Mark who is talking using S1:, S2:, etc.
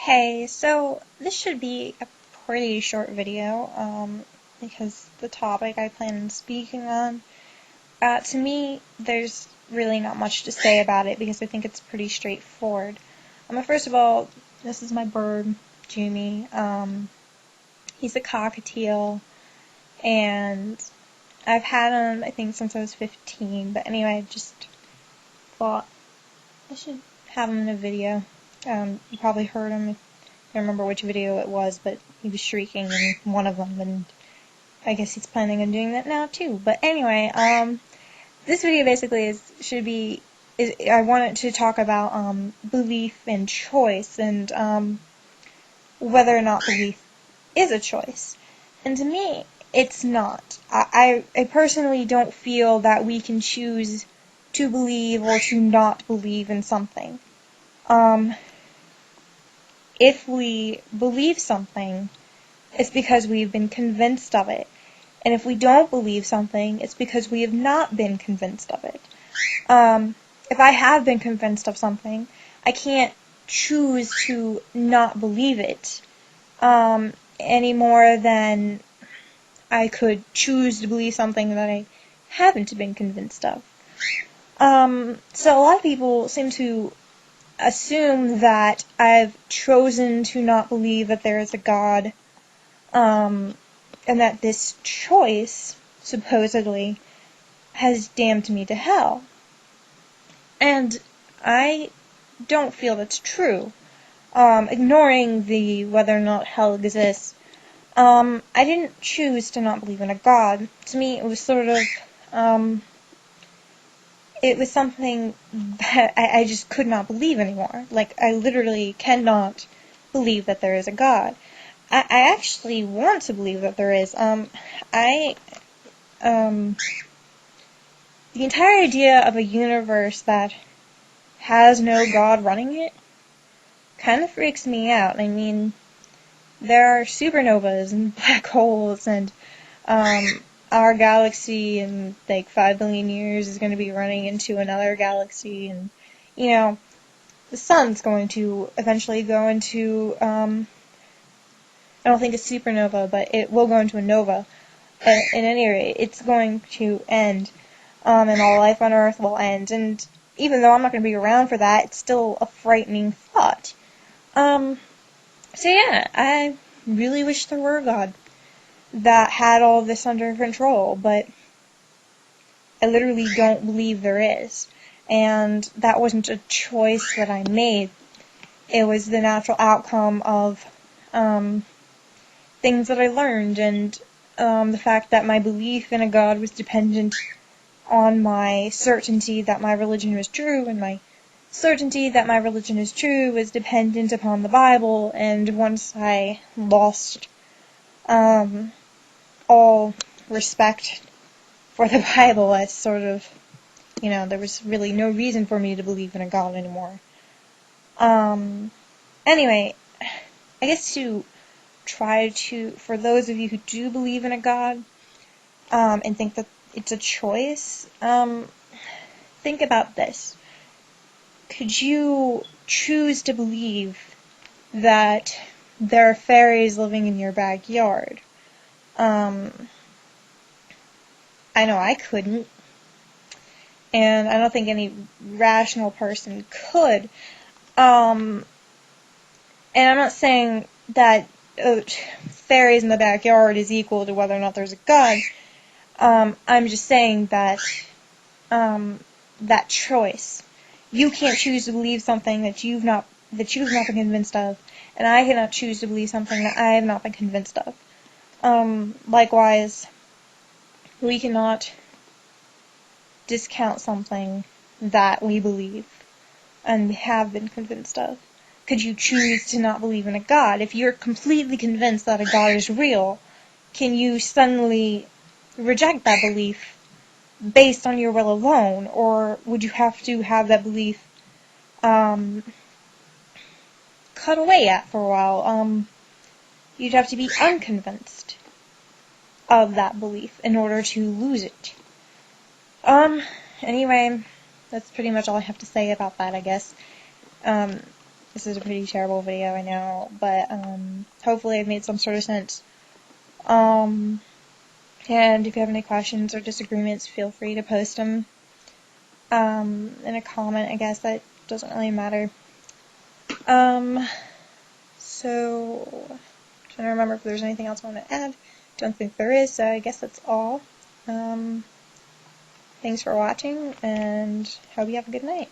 S1: Hey, so this should be a pretty short video, because the topic I plan on speaking on, to me, there's really not much to say about it because I think it's pretty straightforward. First of all, this is my bird, Jimmy. He's a cockatiel, and I've had him, I think, since I was 15, but anyway, I just thought I should have him in a video. You probably heard him. I don't remember which video it was, but he was shrieking in one of them, and I guess he's planning on doing that now too. But anyway, this video basically I wanted to talk about belief and choice, and whether or not belief is a choice. And to me, it's not. I personally don't feel that we can choose to believe or to not believe in something. If we believe something, it's because we've been convinced of it. And if we don't believe something, it's because we have not been convinced of it. If I have been convinced of something, I can't choose to not believe it, any more than I could choose to believe something that I haven't been convinced of. So a lot of people seem to assume that I've chosen to not believe that there is a God, and that this choice, supposedly, has damned me to hell. And I don't feel that's true. Ignoring the whether or not hell exists, I didn't choose to not believe in a God. To me, it was sort of, it was something that I just could not believe anymore. Like, I literally cannot believe that there is a God. I actually want to believe that there is. The entire idea of a universe that has no God running it kind of freaks me out. I mean, there are supernovas and black holes, and our galaxy in like 5 billion years is going to be running into another galaxy, and the sun's going to eventually go into I don't think a supernova, but it will go into a nova. At any rate, it's going to end, and all life on Earth will end. And even though I'm not going to be around for that, it's still a frightening thought. So yeah, I really wish there were a God that had all this under control, but I literally don't believe there is. And that wasn't a choice that I made. It was the natural outcome of things that I learned, and the fact that my belief in a God was dependent on my certainty that my religion was true, and my certainty that my religion is true was dependent upon the Bible. And once I lost all respect for the Bible, I sort of, there was really no reason for me to believe in a God anymore. Anyway, I guess for those of you who do believe in a God, and think that it's a choice, think about this. Could you choose to believe that there are fairies living in your backyard? I know I couldn't, and I don't think any rational person could. And I'm not saying that fairies in the backyard is equal to whether or not there's a God. I'm just saying that that choice. You can't choose to believe something that you've not been convinced of, and I cannot choose to believe something that I have not been convinced of. Likewise, we cannot discount something that we believe and have been convinced of. Could you choose to not believe in a God? If you're completely convinced that a God is real, can you suddenly reject that belief based on your will alone? Or would you have to have that belief cut away at for a while? You'd have to be unconvinced of that belief in order to lose it. Anyway, that's pretty much all I have to say about that, I guess. This is a pretty terrible video, I know, but hopefully I've made some sort of sense. And if you have any questions or disagreements, feel free to post them in a comment. I guess that doesn't really matter. So, trying to remember if there's anything else I want to add. Don't think there is, so I guess that's all. Thanks for watching, and hope you have a good night.